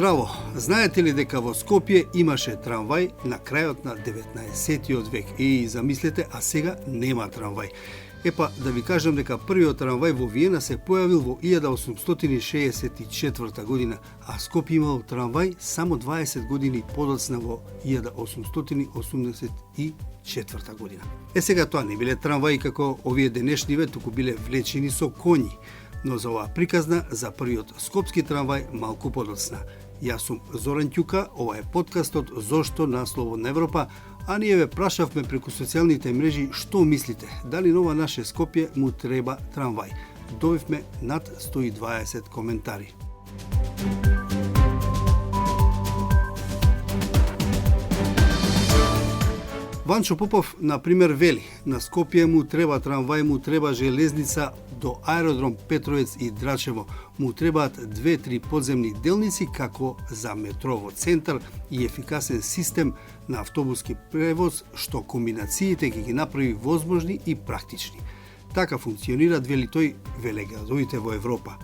Здраво! Знаете ли дека во Скопје имаше трамвај на крајот на 19-тиот век? И замислете, а сега нема трамвај. Епа, да ви кажам дека првиот трамвај во Виена се појавил во 1864 година, а Скопје имал трамвај само 20 години подоцна во 1884 година. Сега тоа не биле трамваи како овие денешниве, туку биле влечени со коњи. Но за оваа приказна за првиот скопски трамвај малку подоцна. Јас сум Зоран Ќука, ова е подкастот Зошто на Слободна Европа, а ние ве прашавме преку социјалните мрежи што мислите, дали нова наше Скопје му треба трамвај. Добивме над 120 коментари. Ванчо Попов, например, вели: на Скопје му треба трамвај, му треба железница до аеродром Петровец и Драчево, му требаат 2-3 подземни делници како за метро во центар и ефикасен систем на автобуски превоз, што комбинациите ги направи возможни и практични. Така функционираат, вели тој, велеградовите во Европа.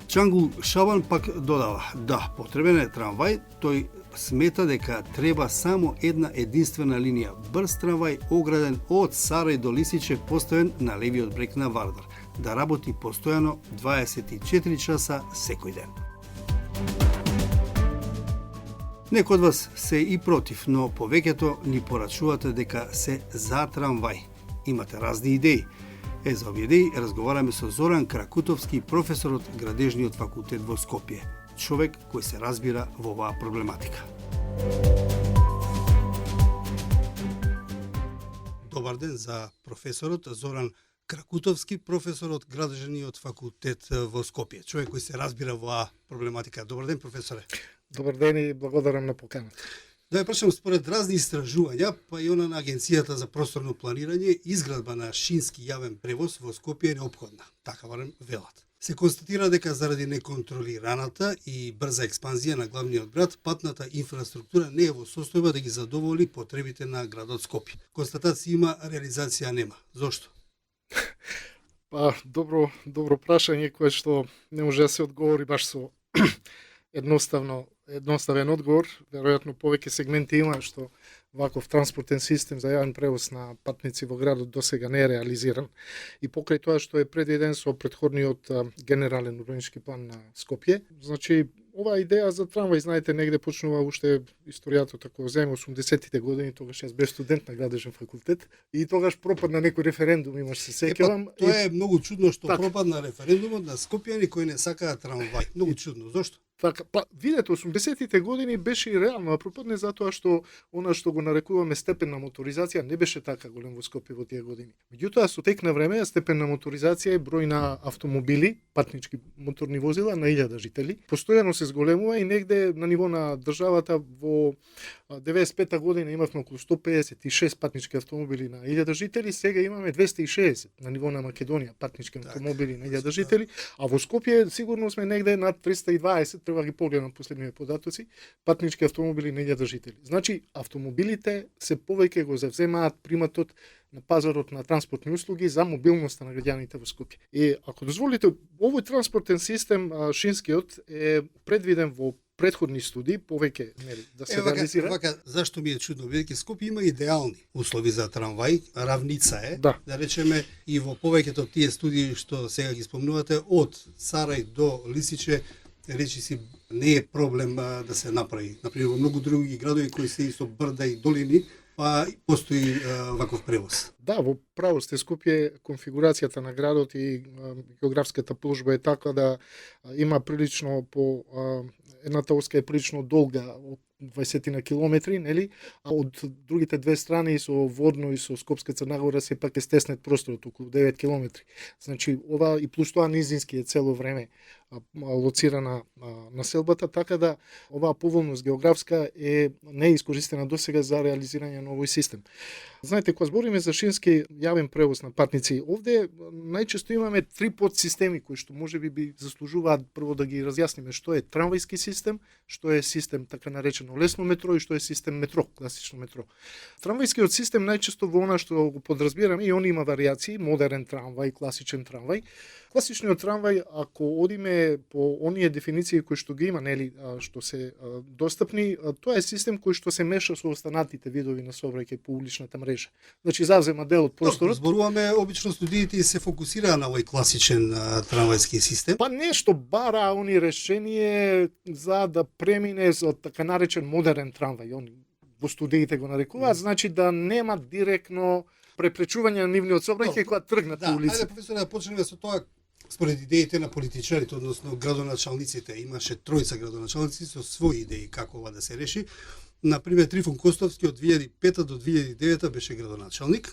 Чангул Шабан пак додава: да, потребен е трамвај, тој смета дека треба само една единствена линија, брз трамвај ограден од Сарај до Лисиче, поставен на левиот брег на Вардар, да работи постојано 24 часа секој ден. Некои од вас се и против, но повеќето ни порачувате дека се за трамвај. Имате разни идеи. За овие идеи разговараме со Зоран Кракутовски, професор од Градежниот факултет во Скопје. Човек кој се разбира во оваа проблематика. Добар ден за професорот Зоран Кракутовски, професор од Градежниот факултет во Скопје. Човек кој се разбира во оваа проблематика. Добар ден, професоре. Добар ден и благодарам на поканата. Да ја прашам, според разни истражувања, па и она на Агенцијата за просторно планирање, изградба на шински јавен превоз во Скопје е неопходна. Така барем велат. Се констатира дека заради неконтролираната и брза експанзија на главниот град, патната инфраструктура не е во состојба да ги задоволи потребите на градот Скопје. Констатација има, реализација нема. Зошто? Па, добро прашање кое што не може да се одговори баш со едноставен одговор. Веројатно повеќе сегменти има што ваков транспортен систем за јавен превоз на патници во градот досега не е реализиран. И покрај тоа што е предвиден со претходниот генерален урбанички план на Скопје, значи оваа идеја за трамвај, знаете, негде почнува уште историјата, ако земе 80-тите години, тогаш јас бев студент на Градежен факултет и тогаш пропадна некој референдум, имаш се сеќавам. Тоа е многу чудно што пропадна референдумот на скопјани кои не сакаат трамвај. Многу чудно. Зошто? Така, па видете, 80-тите години беше и реално, а пропадне затоа што она што го нарекуваме степен на моторизација не беше така голем во Скопје во тие години. Меѓутоа, со тек на време, степен на моторизација и број на автомобили, патнички моторни возила на 1000 жители, постојано се зголемува и негде на ниво на државата во 95-та година имавме околу 156 патнички автомобили на 1000 жители, сега имаме 260 на ниво на Македонија патнички автомобили на 1000 жители, а во Скопје сигурно сме негде над 320, треба ги погледам последниве податоци, патнички автомобили на 1000 жители. Значи, автомобилите се повеќе го завземаат приматот на пазарот на транспортни услуги за мобилноста на граѓаните во Скопје. И ако дозволите, овој транспортен систем, шинскиот, е предвиден во претходни студии, повеќе да се реализира. Вака, зашто ми е чудно, бидејќи Скопје има идеални услови за трамвај, равница е, да речеме, и во повеќето тие студии што сега ги спомнувате, од Сарај до Лисиче, речи си, не е проблем да се направи. Например, во многу други градови кои се со брда и долини, па постои ваков превоз. Да, во право сте, Скопје, конфигурацијата на градот и географската положба е така да има прилично по едната оска е прилично долга, од 20 на километри, нели? А од другите две страни со Водно и со Скопска Црна Гора сепак е стеснет просторот околу 9 километри. Значи ова и плюс тоа низински е цело време лоцирана населбата, така да оваа поволност географска не е искористена досега за реализирање на овој систем. Знаете, кога збориме за шински јавен превоз на патници, овде најчесто имаме три подсистеми кои што можеби заслужуваат прво да ги разјасниме што е трамвајски систем, што е систем така наречено лесно метро и што е систем метро, класично метро. Трамвајскиот систем најчесто во она што го подразбираме и он има варијации, модерен трамвај, класичен трамвај. Класичниот трамвај, ако одиме по оние дефиниции кои што ги има, нели, што се достапни, тоа е систем кој што се меша со останатите видови на сообраќај по уличната мрежа. Значи завзема дел од просторот. Зборуваме обично студиите се фокусираа на овој класичен трамвајски систем. Па нешто бара они решение за да премине за така наречен модерен трамвај. Они во студиите го нарекуваат, значи да нема директно препречување на нивниот сообраќај кога тргнат по улица. Ајде професоре да почнеме со тоа. Според идеите на политичарите, односно градоначалниците, имаше тројца градоначалници со своји идеи како ова да се реши. Например, Трифун Костовски од 2005 до 2009 беше градоначалник.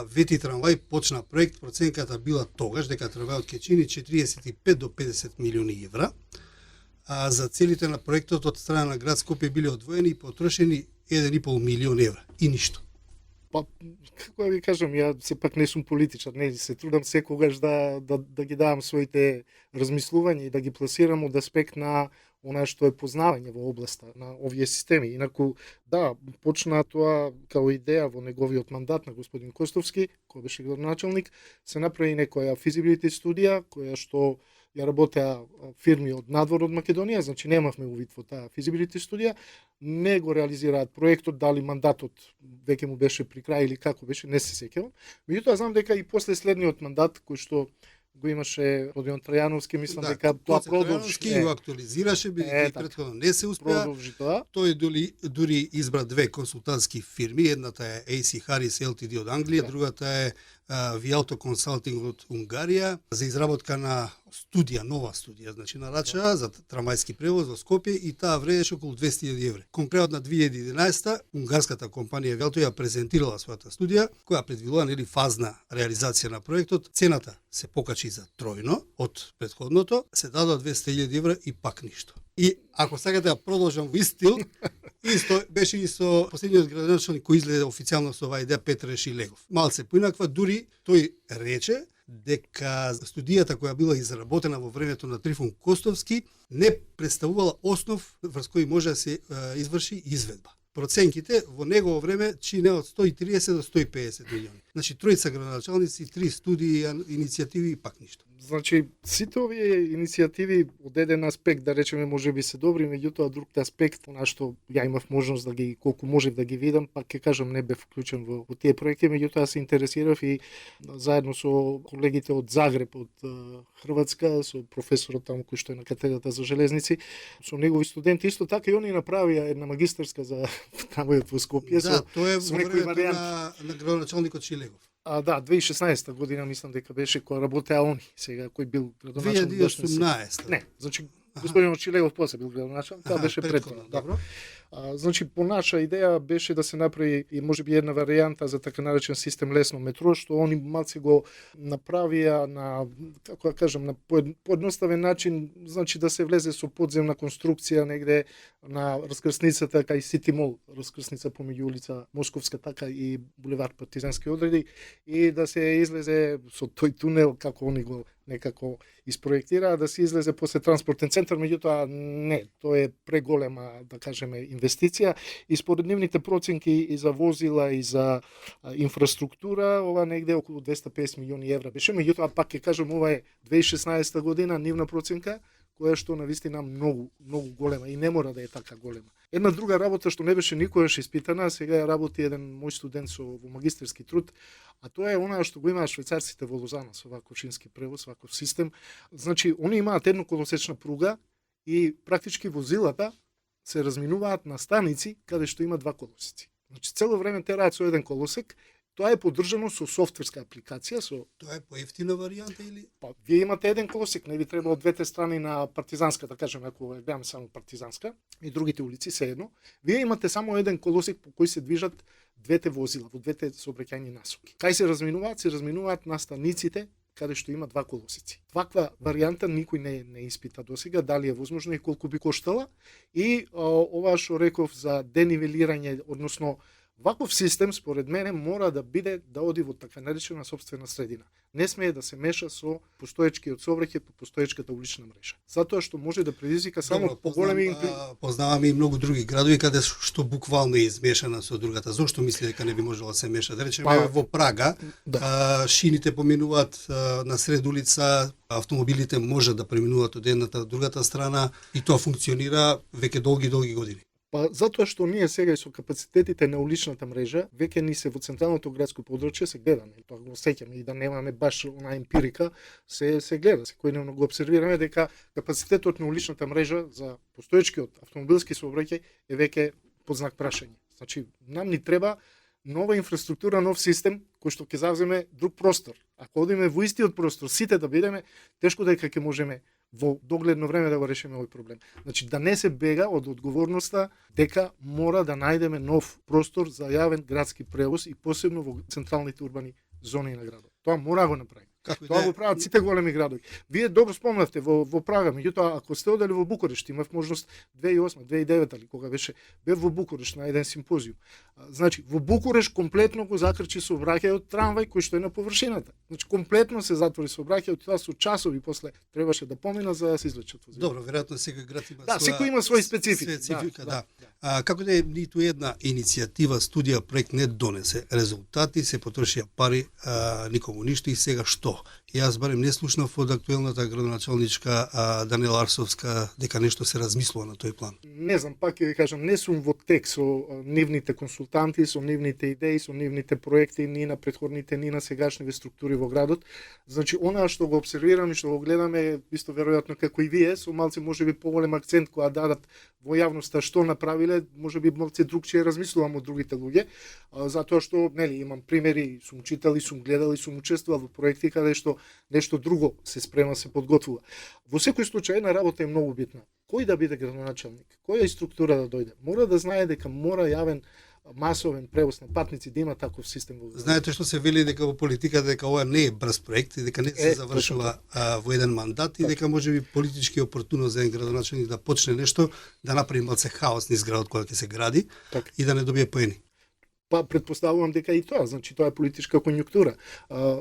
Вети трамвај почна проект, проценката била тогаш дека трамвајот ќе чини 45 до 50 милиони евра. За целите на проектот од страна на град Скопје биле одвоени и потрошени 1,5 милион евра и ништо. Па, како да ви кажам, ја сепак не сум политичар, не се трудам секогаш да ги давам своите размислувања и да ги пласирам од аспект на она што е познавање во областа на овие системи. Инаку, да, почна тоа као идеја во неговиот мандат на господин Костовски, кој беше градоначалник, се направи некоја feasibility студија, која што ја работеа фирми од надвор од Македонија, значи немавме увид во таа feasibility студија, не го реализираат проектот, дали мандатот веќе му беше при крај или како беше, не се сеќавам. Меѓутоа знам дека и после следниот мандат кој што го имаше Родион Трајановски, мислам дека тоа продолжи. Трајановски го актуализираше, бидејќи претходно не се успеа. Продолжи тоа. Тој дури избра две консултантски фирми, едната е AC Harris Ltd од Англија, другата е Vialto Consulting од Унгарија за изработка на студија, нова студија, значи нарача за трамвајски превоз во Скопје и таа вредеше околу 200.000 евра. Кон крајот на 2011 унгарската компанија Vialto ја презентирала својата студија, која предвидува нели фазна реализација на проектот. Цената се покачи за тројно од претходното, се дадоа 200.000 евра и пак ништо. И ако сакате да продолжам во стил, исто беше и со последниот градоначалник кој излезе официјално со оваа идеја, Петр Шилегов. Малце поинаква, дури тој рече дека студијата која била изработена во времето на Трифун Костовски не представувала основ врз кој може да се изврши изведба. Проценките во негово време чине од 130 до 150 милиони. Значи тројца градоначалници, 3 студии, иницијативи и пак ништо. Значи, сите овие иницијативи од еден аспект, да речеме, може би се добри, меѓутоа друг аспект, на што ја имав можност да ги, колку можев да ги видам, пак ќе кажам, не бев вклучен во тие проекти, меѓутоа се интересирав и заедно со колегите од Загреб, од Хрватска, со професорот таму кој што е на катедрата за железници, со негови студенти, исто така и они направија една магистарска за трамвајот во Скопје. Да, тоа е во времето на градоначалникот Шилегов. Да, 2016 година мислам дека беше кога работеа они. Сега кој бил градоначалник? 2018. Не, значи господин Очилегов после бил градоначалник, тоа беше претходно. Добро. Значи по наша идеја беше да се направи и можеби една варијанта за така наречен систем лесно метро, што они малце го направија на, како да кажам, на поедноставен начин, значи да се влезе со подземна конструкција негде на раскрсницата кај Сити Мол, раскрсница помеѓу улица Московска така и булевар Партизански одреди, и да се излезе со тој тунел како они го некако испроектираа, да се излезе после транспортен центар, меѓутоа не, тоа е преголема, да кажеме, инвестиција и според нивните проценки и за возила и за инфраструктура, ова негде околу 250 милиони евра беше, меѓутоа пак ќе кажам, ова е 2016 година нивна проценка, која што навистина многу голема и не мора да е така голема. Една друга работа што не беше никогаш испитана, сега ја работи еден мој студент во магистерски труд, а тоа е она што го имаат швајцарците во Лозана со ваков шински превоз, ваков систем. Значи, они имаат едноколосечна пруга и практички возилата се разминуваат на станици каде што има два колосици. Значи, цело време тераат со еден колосек. Тоа е поддржано со софтверска апликација, Тоа е поевтина варијанта или? Па, вие имате еден колосек, не ви треба од двете страни на Партизанска, да кажеме, ако ја гледаме само Партизанска и другите улици се едно. Вие имате само еден колосек по кој се движат двете возила во двете сообраќајни насоки. Кај се разминуваат на станиците каде што има два колосици. Ваква варијанта никој не испита досега, дали е возможно и колку би коштала. И ова што реков за денивелирање, односно Ваков систем, според мене, мора да биде да оди во така наречена сопствена средина. Не смее да се меша со постоечкиот сообраќај по постоечката улична мрежа. Затоа што може да предизвика само поголеми познаваме и многу други градови каде што буквално е измешана со другата. Зошто мисли дека не би можела да се меша? Да речеме во Прага, шините поминуваат на сред улица, автомобилите може да преминуваат од едната до другата страна и тоа функционира веќе долги години. Па затоа што ние сега и со капацитетите на уличната мрежа, веќе ни се во централното градско подручје се гледа, тоа го сеќаме и да немаме баш она емпирика, се гледа, секојдневно го обсервираме дека капацитетот на уличната мрежа за постоечкиот автомобилски сообраќај е веќе под знак прашање. Значи, нам ни треба нова инфраструктура, нов систем кој што ќе завземе друг простор. Ако одиме во истиот простор, сите да бидеме, тешко дека ќе можеме во догледно време да го решиме овој проблем. Значи, да не се бега од одговорноста дека мора да најдеме нов простор за јавен градски превоз и посебно во централните урбани зони на градот. Тоа мора да го направиме. Тоа го прават сите големи градови. Вие добро спомнавте во Прага, меѓутоа ако сте одели во Букурешт, имав можност 2008, 2009 или кога беше, бев во Букурешт на еден симпозиум. Значи, во Букурешт комплетно го закрчи сообраќајот трамвај кој што е на површината. Значи, комплетно се затвори сообраќајот, тоа со часови после требаше да помина за да се извлечат возила. Добро, веројатно секој град има секој има свој специфика. Да. Како да е, ниту една иницијатива, студија, проект не донесе резултати, се потрошија пари, никому ништо и сега што? Јас барем не слушнав од актуелната градоначалничка Даниела Арсовска дека нешто се размислува на тој план. Не знам, пак ќе ви кажам, не сум во тек со нивните консултанти, со нивните идеи, со нивните проекти, ни на претходните, ни на сегашните структури во градот. Значи, она што го обсервирам и што го гледаме, исто веројатно како и вие, со малце можеби поголем акцент која дадат во јавноста што направиле, можеби малце другчие размислувам од другите луѓе, затоа што, нели, имам примери, сум читал и сум гледал и сум учествувал во проекти каде што нешто друго се спрема, се подготвува. Во секој случај, една работа е многу битна. Кој да биде градоначалник? Која е структура да дојде? Мора да знае дека мора јавен масовен превоз на патници да има таков систем во. Знаете што се вели дека во политиката дека ова не е брз проект и дека не се завршува во еден мандат и дека можеби политички опортуно за еден градоначалник да почне нешто, да направи малце хаос низ градот кога ќе се гради и да не добие поени. Па претпоставувам дека и тоа, значи тоа е политичка конјунктура.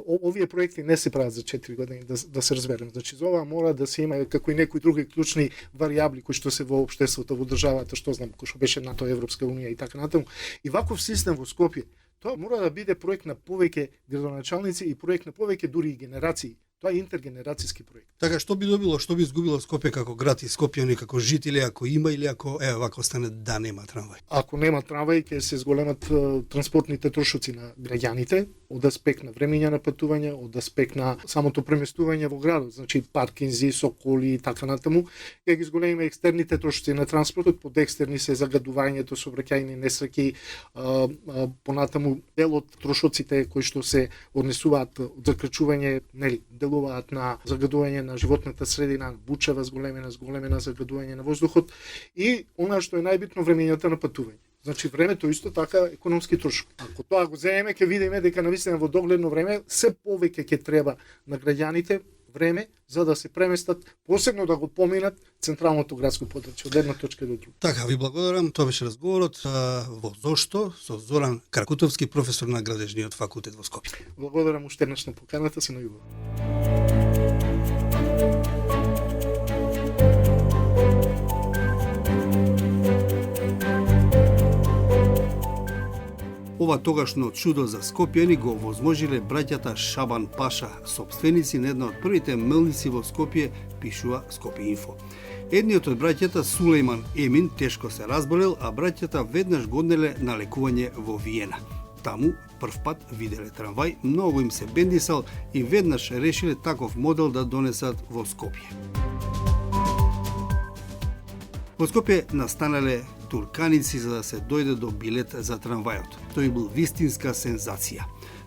Овие проекти не се прават за 4 години, да се разберем. Значи за ова мора да се има како и некои други клучни варијабли кои што се во општеството, во државата, што знам, кој што беше НАТО, Европска унија и така натаму. И ваков систем во Скопје, тоа мора да биде проект на повеќе градоначалници и проект на повеќе дури и генерации. Тоа е интергенерацијски проект. Така, што би добило, што би изгубило Скопје како град и скопјани како жители, ако има или ако вака остане да нема трамвај? Ако нема трамвај, ќе се зголемат транспортните трошоци на граѓаните, од аспект на времење на патување, од аспект на самото преместување во градот, значи паркинзи, соколи и така натаму, ќе ги зголемиме екстерните трошоци на транспортот, под екстерни се загадувањето, сообраќајни несреќи, понатаму дел од трошоците кои што се однесуваат од закрачување, нели, делуваат на загадување на животната средина, бучева зголемена загадување на воздухот и она што е најбитно, времењата на патување. Значи времето исто така економски трошок. Ако тоа го земеме, ќе видиме дека навистина во догледно време се повеќе ќе треба на граѓаните време за да се преместат, посебно да го поминат централното градско подрачје од една точка до друга. Така, ви благодарам. Тоа беше разговорот во Зошто со Зоран Каракутовски, професор на Градежниот факултет во Скопје. Благодарам уште еднаш на поканата, се најубаво. Ова тогашно чудо за скопјани го возможиле браќата Шабан Паша, сопственици на една од првите мелници во Скопје, пишува Скопје.Инфо. Едниот од браќата, Сулејман Емин, тешко се разболел, а браќата веднаш го однеле на лекување во Виена. Таму првпат виделе трамвај, многу им се бендисал и веднаш решиле таков модел да донесат во Скопје. Во Скопје настанале турканици за да се дојде до билет за трамвајот. Тој бил вистинска сензација.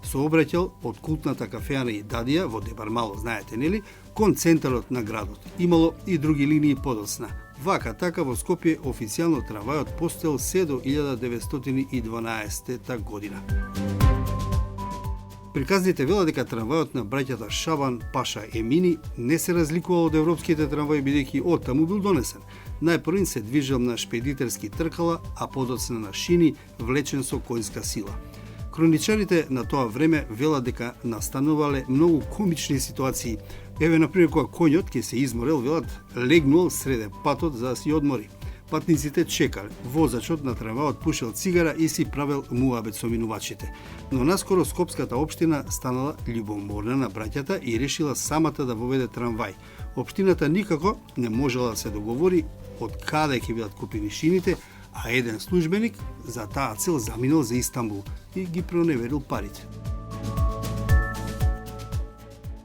Сообраќал од култната кафеана и Дадија во Дебармало, знаете нели, кон центарот на градот. Имало и други линии подоцна. Вака така во Скопје официјално трамвајот постоел се до 1912 година. Приказните велат дека трамвајот на браќата Шабан Паша Емини не се разликувал од европските трамваи бидејќи од таму бил донесен. Најпрвин се движел на шпедитерски тркала, а подоцна на шини, влечен со конјска сила. Хроничарите на тоа време велат дека настанувале многу комични ситуации. Еве, например, кога коњот ќе се изморел, велат, легнул среде патот за да си одмори. Патниците чекале, возачот на трамвајот пушел цигара и си правел муабет со минувачите. Но наскоро Скопската општина станала љубоморна на браќата и решила самата да воведе трамвај. Општината никако не можела да се договори од каде ќе бидат купени шините, а еден службеник за таа цел заминал за Истанбул и ги проневерил парите.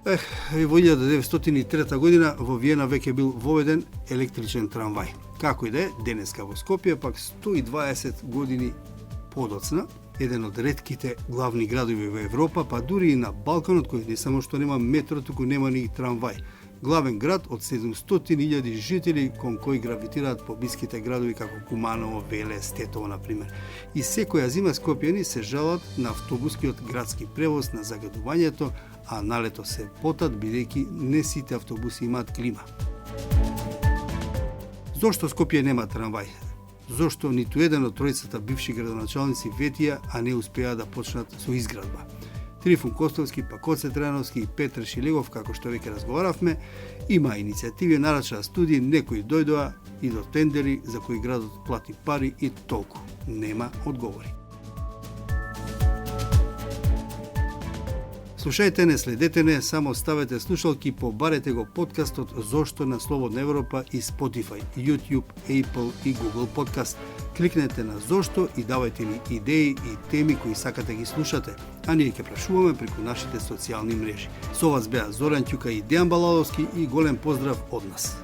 Во 1903 година во Виена веќе бил воведен електричен трамвај. Како и да е, денеска во Скопје, пак 120 години подоцна, еден од ретките главни градови во Европа, па дури и на Балканот, кој не само што нема метро, туку нема ни трамвај. Главен град од 700.000 жители кон кои гравитираат по блиските градови како Куманово, Веле, Стетово, например. И секоја зима скопјани се жалат на автобускиот градски превоз, на загадувањето, а налето се потат, бидејќи не сите автобуси имаат клима. Зошто Скопје нема трамвај? Зошто ниту еден од тројцата бивши градоначалници ветија, а не успеа да почнат со изградба? Трифун Костовски, Коце Трајановски и Петр Шилегов, како што веќе разговаравме, има иницијативи, нарачаа студии, некои дојдоа и до тендери за кои градот плати пари и толку. Нема одговори. Слушајте не, следете не, само ставете слушалки, побарете го подкастот Зошто на Слободна Европа и Spotify, YouTube, Apple и Google Podcast. Кликнете на Зошто и давајте ни идеи и теми кои сакате ги слушате, а ние ќе прашуваме преку нашите социјални мрежи. Со вас беа Зоран Ќука и Дејан Балаловски и голем поздрав од нас.